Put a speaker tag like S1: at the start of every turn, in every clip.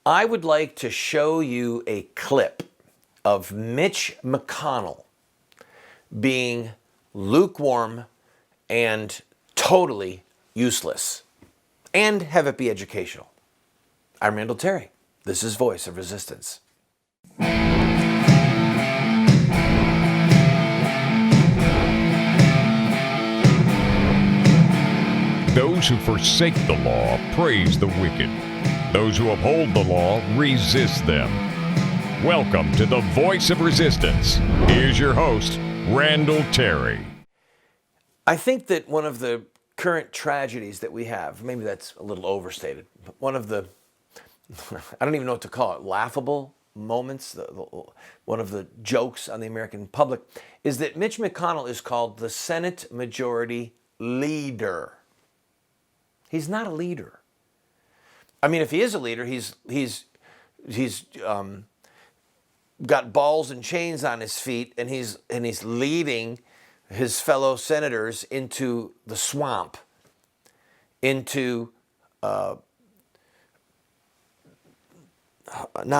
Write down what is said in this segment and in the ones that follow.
S1: I would like to show you a clip of Mitch McConnell being lukewarm and totally useless, and have it be educational. I'm Randall Terry. This is Voice of Resistance.
S2: Those who forsake the law praise the wicked. Those who uphold the law resist them. Welcome to the Voice of Resistance. Here's your host, Randall Terry.
S1: I think that one of the current tragedies that we have, maybe that's a little overstated, but one of the, I don't even know what to call it, laughable moments, one of the jokes on the American public, is that Mitch McConnell is called the Senate Majority Leader. He's not a leader. I mean, if he is a leader, he's got balls and chains on his feet, and he's leading his fellow senators into the swamp, into not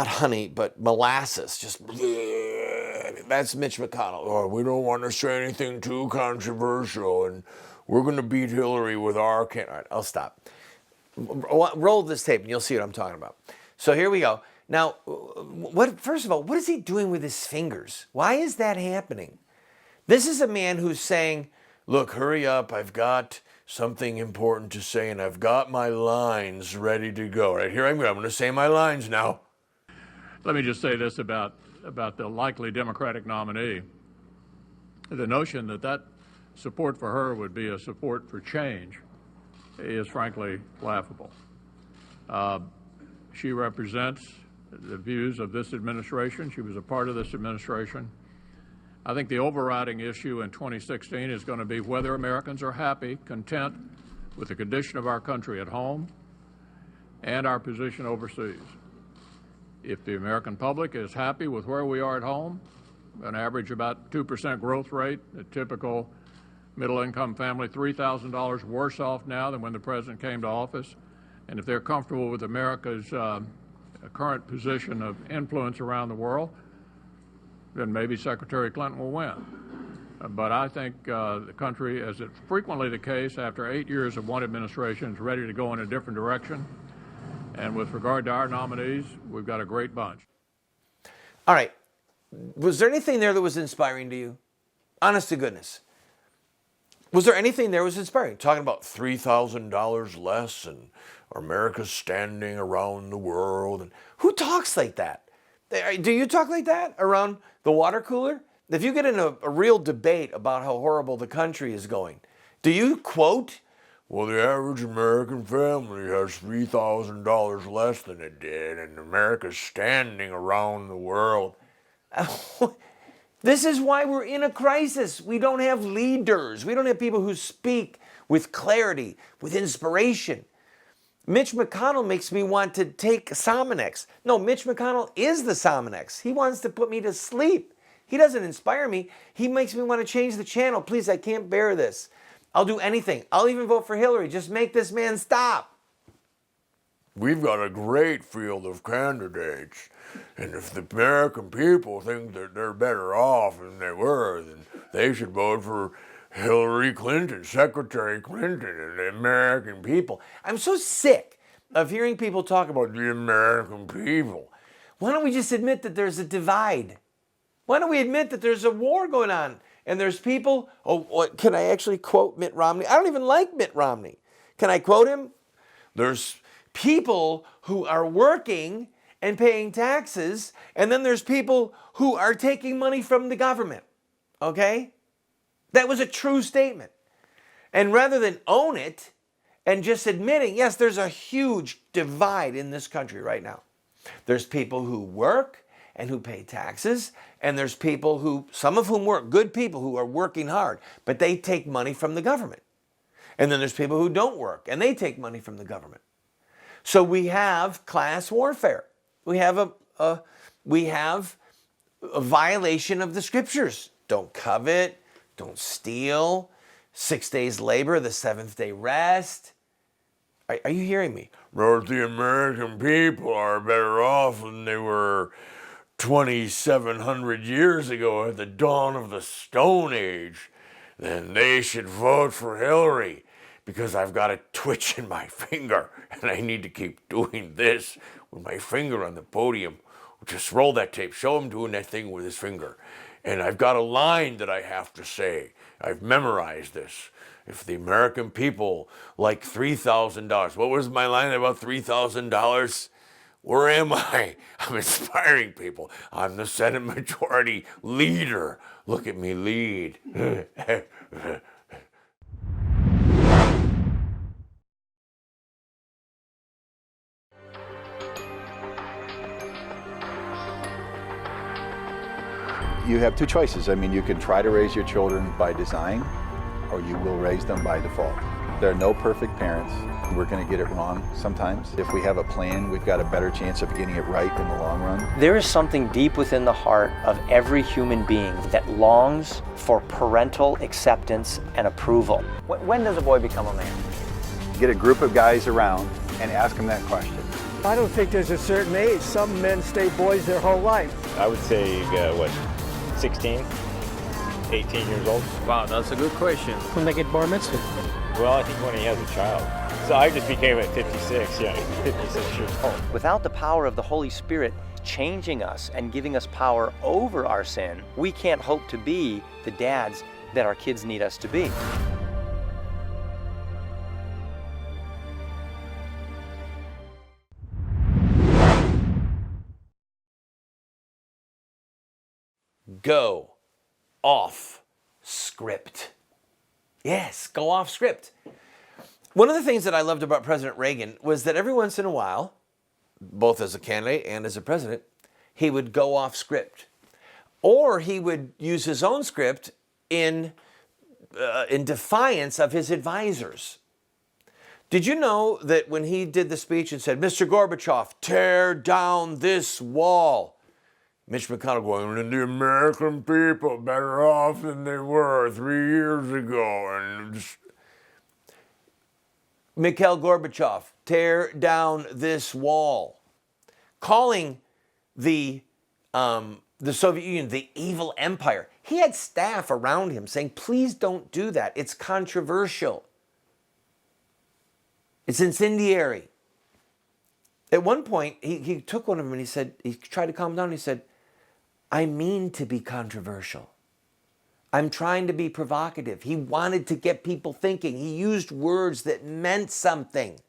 S1: honey, but molasses. Just that's Mitch McConnell. Oh, we don't want to say anything too controversial, and we're going to beat Hillary with our candidate. All right, I'll stop. Roll this tape, and you'll see what I'm talking about. So here we go. Now, first of all, what is he doing with his fingers? Why is that happening? This is a man who's saying, look, hurry up, I've got something important to say, and I've got my lines ready to go. Right here I'm going to say my lines now.
S3: Let me just say this about the likely Democratic nominee. The notion that support for her would be a support for change is frankly laughable. She represents the views of this administration. She was a part of this administration. I think the overriding issue in 2016 is going to be whether Americans are happy, content with the condition of our country at home and our position overseas. If the American public is happy with where we are at home, an average about 2% growth rate, a typical middle-income family $3,000 worse off now than when the president came to office, and if they're comfortable with America's current position of influence around the world, then maybe Secretary Clinton will win. But I think the country, as is frequently the case after 8 years of one administration, is ready to go in a different direction. And with regard to our nominees, we've got a great bunch.
S1: All right. Was there anything there that was inspiring to you? Honest to goodness. Was there anything there that was inspiring? Talking about $3,000 less and America's standing around the world. And who talks like that? Do you talk like that around the water cooler? If you get in a real debate about how horrible the country is going, do you quote, well, the average American family has $3,000 less than it did, and America's standing around the world? This is why we're in a crisis. We don't have leaders. We don't have people who speak with clarity, with inspiration. Mitch McConnell makes me want to take Sominex. No, Mitch McConnell is the Sominex. He wants to put me to sleep. He doesn't inspire me. He makes me want to change the channel. Please, I can't bear this. I'll do anything. I'll even vote for Hillary. Just make this man stop. We've got a great field of candidates. And if the American people think that they're better off than they were, then they should vote for Hillary Clinton, Secretary Clinton, and the American people. I'm so sick of hearing people talk about the American people. Why don't we just admit that there's a divide? Why don't we admit that there's a war going on? And there's people, can I actually quote Mitt Romney? I don't even like Mitt Romney. Can I quote him? There's people who are working and paying taxes, and then there's people who are taking money from the government, okay? That was a true statement. And rather than own it and just admitting, yes, there's a huge divide in this country right now. There's people who work and who pay taxes, and there's people who, some of whom work, good people who are working hard, but they take money from the government. And then there's people who don't work, and they take money from the government. So we have class warfare. We have a violation of the scriptures. Don't covet, don't steal, 6 days labor, the seventh day rest. Are you hearing me?
S4: North the American people are better off than they were 2,700 years ago at the dawn of the Stone Age. Then they should vote for Hillary because I've got a twitch in my finger and I need to keep doing this with my finger on the podium. Just roll that tape. Show him doing that thing with his finger. And I've got a line that I have to say. I've memorized this. If the American people like $3,000, what was my line about $3,000? Where am I? I'm inspiring people. I'm the Senate Majority Leader. Look at me lead.
S5: You have two choices. I mean, you can try to raise your children by design, or you will raise them by default. There are no perfect parents. We're going to get it wrong sometimes. If we have a plan, we've got a better chance of getting it right in the long run.
S6: There is something deep within the heart of every human being that longs for parental acceptance and approval. When does a boy become a man?
S5: Get a group of guys around and ask them that question.
S7: I don't think there's a certain age. Some men stay boys their whole life.
S8: I would say, 16, 18 years old?
S9: Wow, that's a good question.
S7: When they get bar mitzvah.
S8: Well, I think when he has a child. So I just became at 56, 56 years old.
S6: Without the power of the Holy Spirit changing us and giving us power over our sin, we can't hope to be the dads that our kids need us to be.
S1: Go off script. Yes, go off script. One of the things that I loved about President Reagan was that every once in a while, both as a candidate and as a president, he would go off script. Or he would use his own script in defiance of his advisors. Did you know that when he did the speech and said, Mr. Gorbachev, tear down this wall, Mitch McConnell going, and the American people better off than they were 3 years ago. And just, Mikhail Gorbachev, tear down this wall. Calling the Soviet Union the evil empire. He had staff around him saying, please don't do that. It's controversial. It's incendiary. At one point, he took one of them and he tried to calm down. And he said, I mean to be controversial. I'm trying to be provocative. He wanted to get people thinking. He used words that meant something.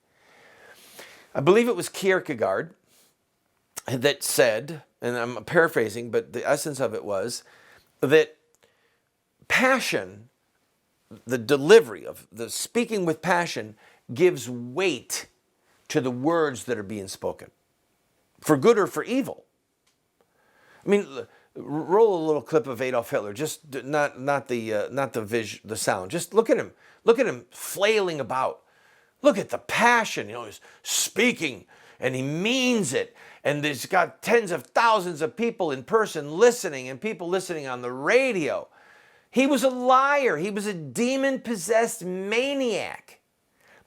S1: I believe it was Kierkegaard that said, and I'm paraphrasing, but the essence of it was that passion, the delivery of the speaking with passion, gives weight to the words that are being spoken, for good or for evil. I mean, roll a little clip of Adolf Hitler. Just not the sound. Just look at him. Look at him flailing about. Look at the passion. He's speaking, and he means it. And he's got tens of thousands of people in person listening, and people listening on the radio. He was a liar. He was a demon-possessed maniac.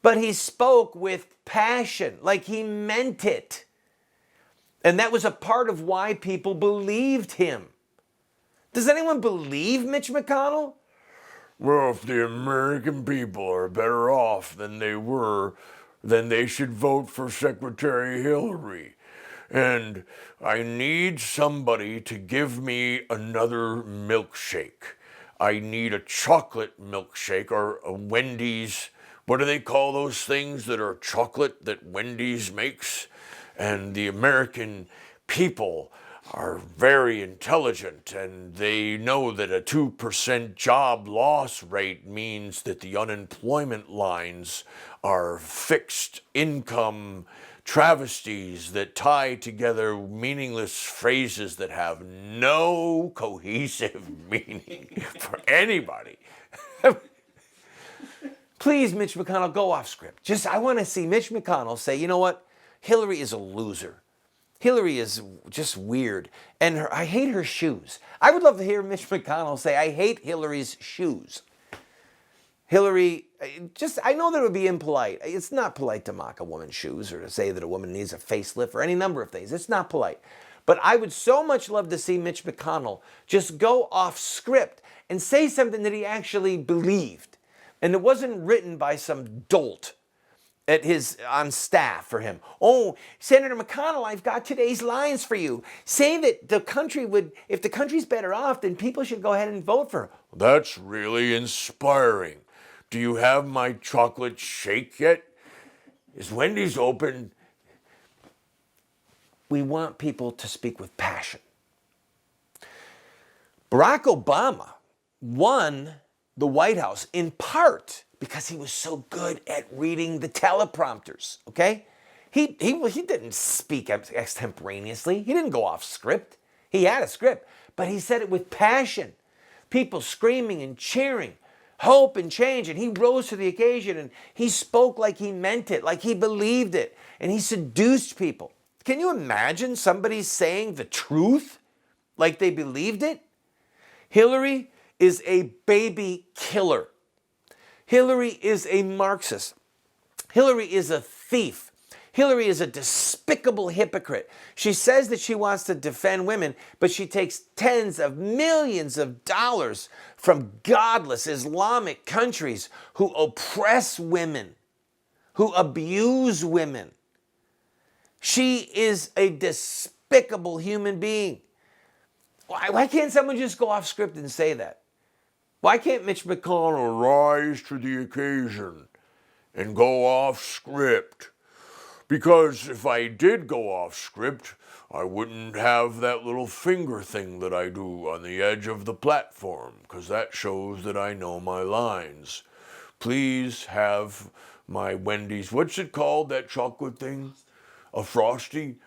S1: But he spoke with passion, like he meant it. And that was a part of why people believed him. Does anyone believe Mitch McConnell?
S4: Well, if the American people are better off than they were, then they should vote for Secretary Hillary. And I need somebody to give me another milkshake. I need a chocolate milkshake or a Wendy's. What do they call those things that are chocolate that Wendy's makes? And the American people are very intelligent, and they know that a 2% job loss rate means that the unemployment lines are fixed income travesties that tie together meaningless phrases that have no cohesive meaning for anybody.
S1: Please, Mitch McConnell, go off script. I want to see Mitch McConnell say, you know what? Hillary is a loser. Hillary is just weird. And I hate her shoes. I would love to hear Mitch McConnell say, I hate Hillary's shoes. Hillary, I know that it would be impolite. It's not polite to mock a woman's shoes or to say that a woman needs a facelift or any number of things. It's not polite. But I would so much love to see Mitch McConnell just go off script and say something that he actually believed. And it wasn't written by some dolt on staff for him. Oh, Senator McConnell, I've got today's lines for you. Say that if the country's better off, then people should go ahead and vote for her.
S4: That's really inspiring. Do you have my chocolate shake yet? Is Wendy's open?
S1: We want people to speak with passion. Barack Obama won the White House in part because he was so good at reading the teleprompters, okay? He didn't speak extemporaneously. He didn't go off script. He had a script, but he said it with passion. People screaming and cheering, hope and change, and he rose to the occasion and he spoke like he meant it, like he believed it, and he seduced people. Can you imagine somebody saying the truth like they believed it? Hillary is a baby killer. Hillary is a Marxist. Hillary is a thief. Hillary is a despicable hypocrite. She says that she wants to defend women, but she takes tens of millions of dollars from godless Islamic countries who oppress women, who abuse women. She is a despicable human being. Why can't someone just go off script and say that? Why can't Mitch McConnell
S4: Rise to the occasion and go off script? Because if I did go off script, I wouldn't have that little finger thing that I do on the edge of the platform, because that shows that I know my lines. Please have my Wendy's, what's it called, that chocolate thing? A Frosty?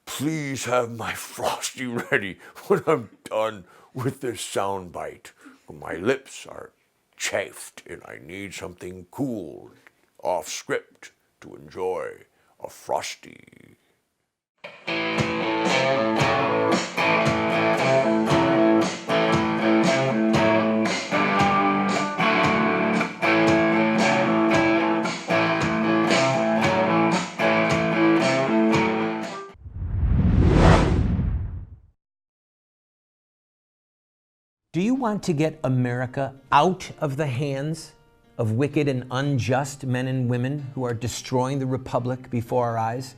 S4: Please have my Frosty ready when I'm done with this soundbite. My lips are chafed and I need something cool off script to enjoy a Frosty.
S1: Do you want to get America out of the hands of wicked and unjust men and women who are destroying the republic before our eyes,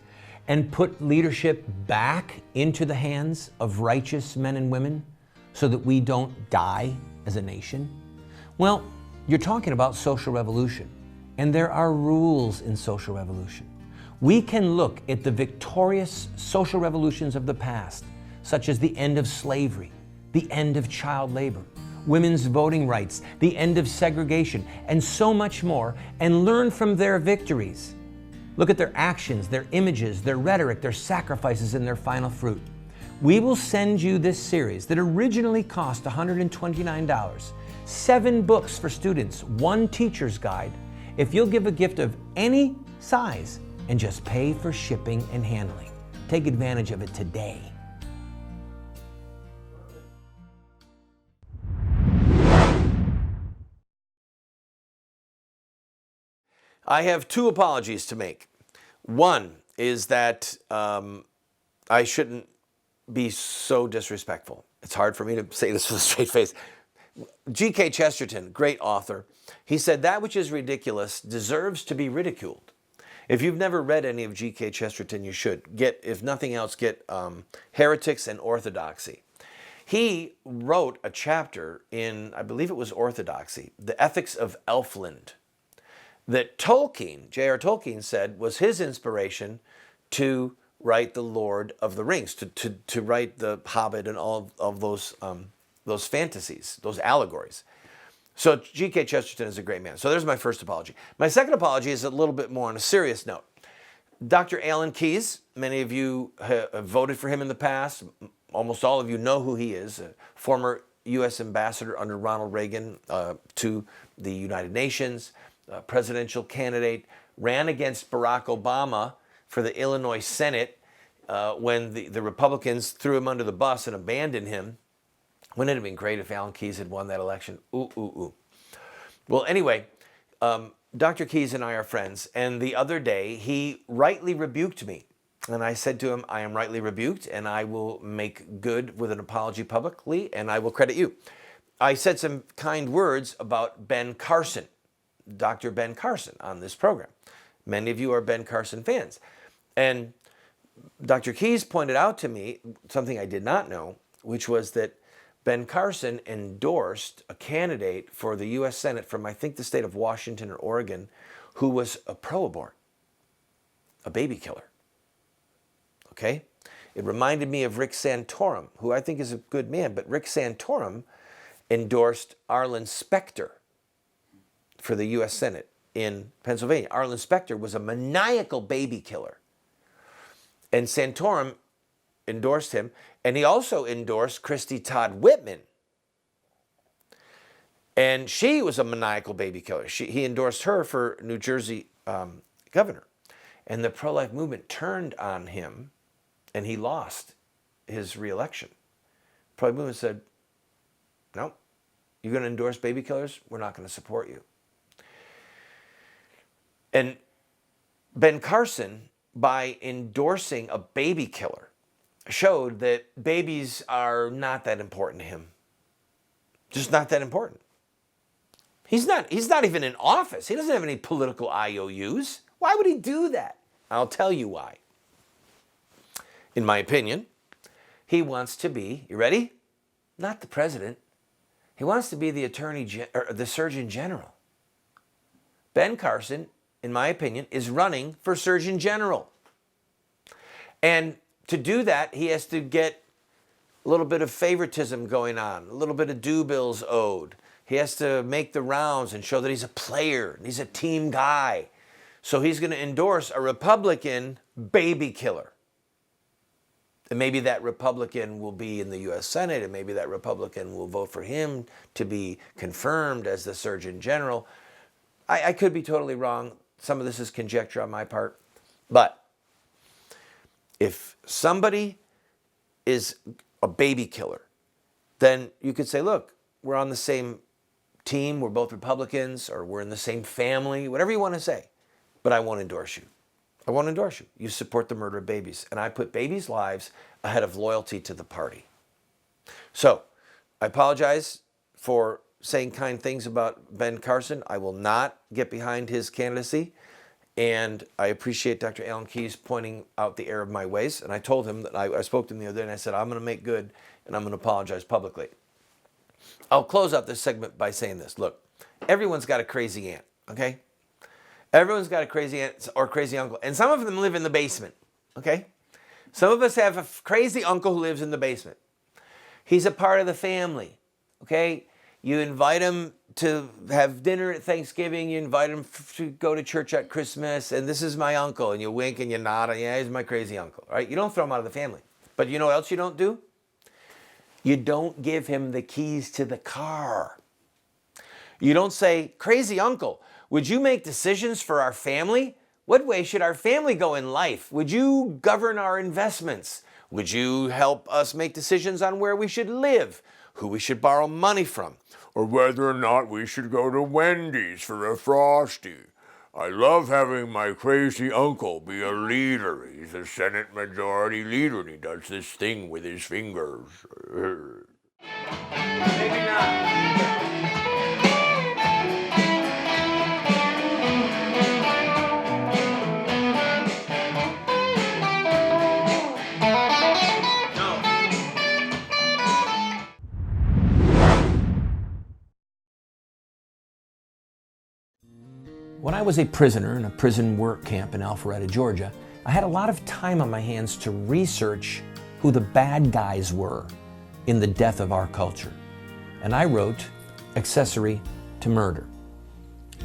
S1: and put leadership back into the hands of righteous men and women so that we don't die as a nation? Well, you're talking about social revolution, and there are rules in social revolution. We can look at the victorious social revolutions of the past, such as the end of slavery, the end of child labor, women's voting rights, the end of segregation, and so much more, and learn from their victories. Look at their actions, their images, their rhetoric, their sacrifices, and their final fruit. We will send you this series that originally cost $129, 7 books for students, 1 teacher's guide, if you'll give a gift of any size and just pay for shipping and handling. Take advantage of it today. I have 2 apologies to make. One is that I shouldn't be so disrespectful. It's hard for me to say this with a straight face. G.K. Chesterton, great author, he said, "That which is ridiculous deserves to be ridiculed." If you've never read any of G.K. Chesterton, you should. If nothing else, get Heretics and Orthodoxy. He wrote a chapter in, I believe it was Orthodoxy, The Ethics of Elfland, that Tolkien, J.R. Tolkien, said was his inspiration to write The Lord of the Rings, to write The Hobbit and all of those fantasies, those allegories. So G.K. Chesterton is a great man. So there's my first apology. My second apology is a little bit more on a serious note. Dr. Alan Keyes, many of you have voted for him in the past. Almost all of you know who he is, a former U.S. ambassador under Ronald Reagan to the United Nations, presidential candidate, ran against Barack Obama for the Illinois Senate when the Republicans threw him under the bus and abandoned him. Wouldn't it have been great if Alan Keyes had won that election? Ooh, ooh, ooh. Well, anyway, Dr. Keyes and I are friends, and the other day he rightly rebuked me. And I said to him, I am rightly rebuked, and I will make good with an apology publicly, and I will credit you. I said some kind words about Ben Carson, Dr. Ben Carson, on this program. Many of you are Ben Carson fans. And Dr. Keyes pointed out to me something I did not know, which was that Ben Carson endorsed a candidate for the U.S. Senate from, I think, the state of Washington or Oregon, who was a pro-abort, a baby killer. Okay? It reminded me of Rick Santorum, who I think is a good man, but Rick Santorum endorsed Arlen Specter for the U.S. Senate in Pennsylvania. Arlen Specter was a maniacal baby killer. And Santorum endorsed him, and he also endorsed Christy Todd Whitman. And she was a maniacal baby killer. He endorsed her for New Jersey governor. And the pro-life movement turned on him, and he lost his reelection. Pro-life movement said, no, you're going to endorse baby killers? We're not going to support you. And Ben Carson, by endorsing a baby killer, showed that babies are not that important to him. Just not that important. He's not even in office. He doesn't have any political IOUs. Why would he do that? I'll tell you why. In my opinion, he wants to be, you ready? Not the president. He wants to be the Surgeon General. Ben Carson, in my opinion, is running for Surgeon General. And to do that, he has to get a little bit of favoritism going on, a little bit of due bills owed. He has to make the rounds and show that he's a player, and he's a team guy. So he's going to endorse a Republican baby killer. And maybe that Republican will be in the U.S. Senate, and maybe that Republican will vote for him to be confirmed as the Surgeon General. I could be totally wrong. Some of this is conjecture on my part. But if somebody is a baby killer, then you could say, look, we're on the same team, we're both Republicans, or we're in the same family, whatever you want to say. But I won't endorse you. I won't endorse you. You support the murder of babies. And I put babies' lives ahead of loyalty to the party. So I apologize for saying kind things about Ben Carson. I will not get behind his candidacy. And I appreciate Dr. Alan Keyes pointing out the error of my ways. And I told him that I spoke to him the other day, and I said, I'm going to make good, and I'm going to apologize publicly. I'll close out this segment by saying this. Look, everyone's got a crazy aunt, okay? Everyone's got a crazy aunt or crazy uncle. And some of them live in the basement, okay? Some of us have a crazy uncle who lives in the basement. He's a part of the family, okay? You invite him to have dinner at Thanksgiving. You invite him to go to church at Christmas. And this is my uncle. And you wink and you nod. And yeah, he's my crazy uncle, right? You don't throw him out of the family. But you know what else you don't do? You don't give him the keys to the car. You don't say, crazy uncle, would you make decisions for our family? What way should our family go in life? Would you govern our investments? Would you help us make decisions on where we should live, who we should borrow money from,
S4: or whether or not we should go to Wendy's for a Frosty? I love having my crazy uncle be a leader. He's a Senate Majority Leader, and he does this thing with his fingers.
S1: Maybe not. When I was a prisoner in a prison work camp in Alpharetta, Georgia, I had a lot of time on my hands to research who the bad guys were in the death of our culture. And I wrote Accessory to Murder.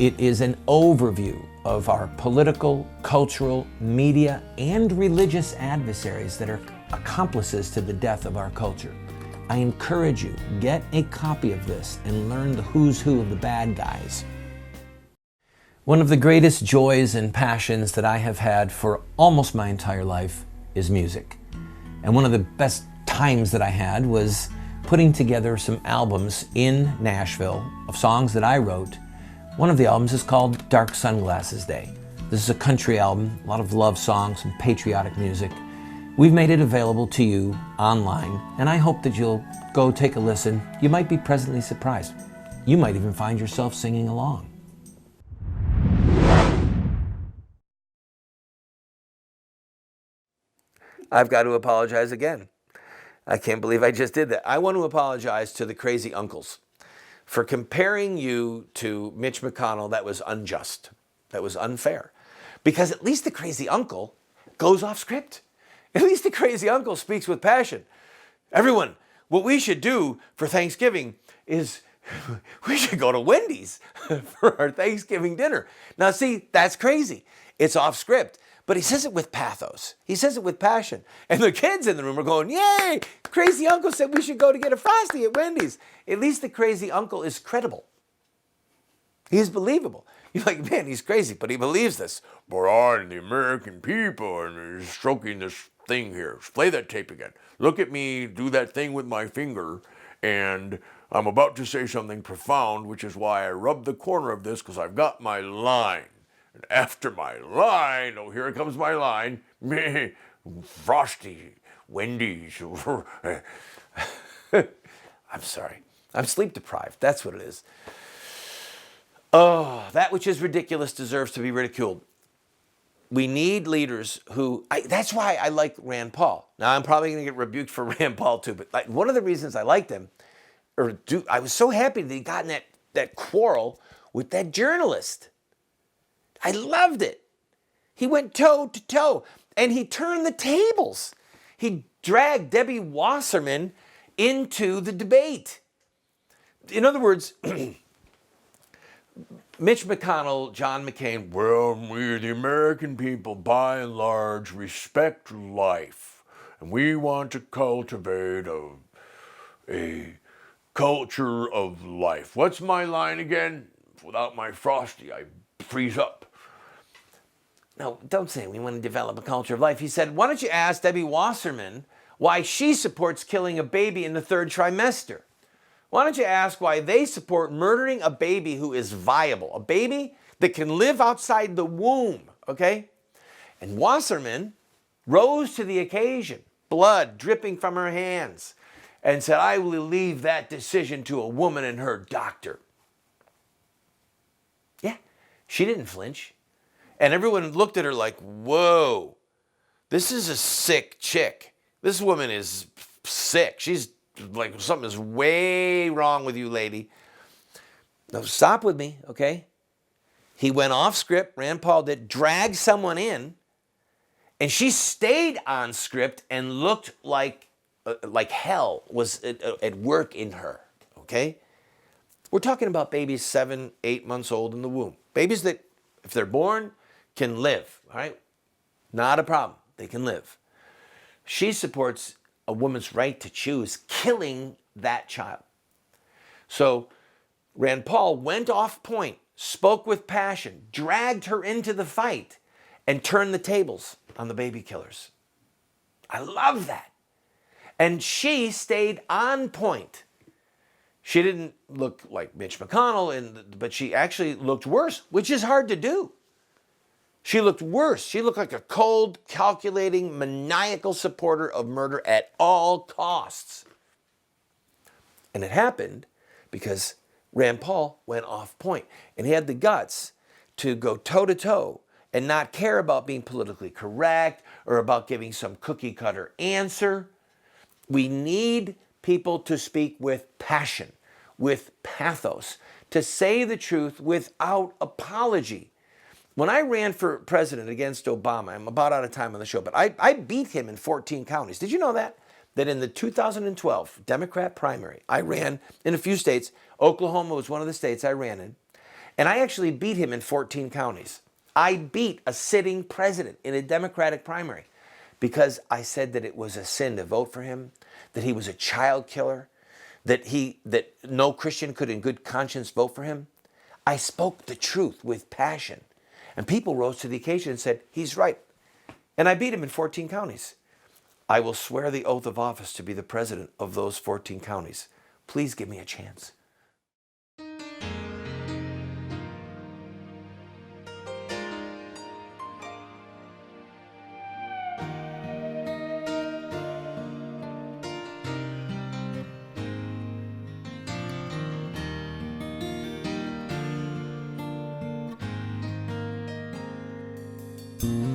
S1: It is an overview of our political, cultural, media, and religious adversaries that are accomplices to the death of our culture. I encourage you, get a copy of this and learn the who's who of the bad guys. One of the greatest joys and passions that I have had for almost my entire life is music. And one of the best times that I had was putting together some albums in Nashville of songs that I wrote One of the albums is called Dark Sunglasses Day. This is a country album, a lot of love songs, some patriotic music. We've made it available to you online, and I hope that you'll go take a listen. You might be pleasantly surprised. You might even find yourself singing along. I've got to apologize again. I can't believe I just did that. I want to apologize to the crazy uncles for comparing you to Mitch McConnell. That was unjust. That was unfair. Because at least the crazy uncle goes off script. At least the crazy uncle speaks with passion. Everyone, what we should do for Thanksgiving is we should go to Wendy's for our Thanksgiving dinner. Now see, that's crazy. It's off script. But he says it with pathos. He says it with passion. And the kids in the room are going, yay! Crazy uncle said we should go to get a Frosty at Wendy's. At least the crazy uncle is credible. He's believable. You're like, man, he's crazy, but he believes this.
S4: But I and the American people are stroking this thing here. Play that tape again. Look at me do that thing with my finger, and I'm about to say something profound, which is why I rubbed the corner of this, because I've got my line. And after my line, oh, here comes my line. Frosty, Wendy's.
S1: I'm sorry. I'm sleep deprived. That's what it is. Oh, that which is ridiculous deserves to be ridiculed. We need leaders who, that's why I like Rand Paul. Now, I'm probably going to get rebuked for Rand Paul too, but one of the reasons I liked him, I was so happy that he got in that quarrel with that journalist. I loved it. He went toe to toe, and he turned the tables. He dragged Debbie Wasserman into the debate. In other words, Mitch McConnell, John McCain,
S4: Well, we, the American people, by and large, respect life. And we want to cultivate a culture of life. What's my line again? Without my Frosty, I freeze up.
S1: No, don't say we want to develop a culture of life. He said, why don't you ask Debbie Wasserman why she supports killing a baby in the third trimester? Why don't you ask why they support murdering a baby who is viable, a baby that can live outside the womb, okay? And Wasserman rose to the occasion, blood dripping from her hands, and said, I will leave that decision to a woman and her doctor. Yeah, she didn't flinch. And everyone looked at her like, whoa, this is a sick chick. This woman is sick. She's like, something is way wrong with you, lady. Now, stop with me, okay? He went off script, Rand Paul did, dragged someone in, and she stayed on script and looked like hell was at work in her, okay? We're talking about babies 7, 8 months old in the womb. Babies that, if they're born, can live, all right? Not a problem. They can live. She supports a woman's right to choose, killing that child. So Rand Paul went off point, spoke with passion, dragged her into the fight, and turned the tables on the baby killers. I love that. And she stayed on point. She didn't look like Mitch McConnell, but she actually looked worse, which is hard to do. She looked worse. She looked like a cold, calculating, maniacal supporter of murder at all costs. And it happened because Rand Paul went off point, and he had the guts to go toe-to-toe and not care about being politically correct or about giving some cookie-cutter answer. We need people to speak with passion, with pathos, to say the truth without apology. When I ran for president against Obama, I'm about out of time on the show, but I beat him in 14 counties. Did you know that? That in the 2012 Democrat primary, I ran in a few states. Oklahoma was one of the states I ran in. And I actually beat him in 14 counties. I beat a sitting president in a Democratic primary because I said that it was a sin to vote for him, that he was a child killer, that no Christian could in good conscience vote for him. I spoke the truth with passion. And people rose to the occasion and said, he's right. And I beat him in 14 counties. I will swear the oath of office to be the president of those 14 counties. Please give me a chance.
S2: you.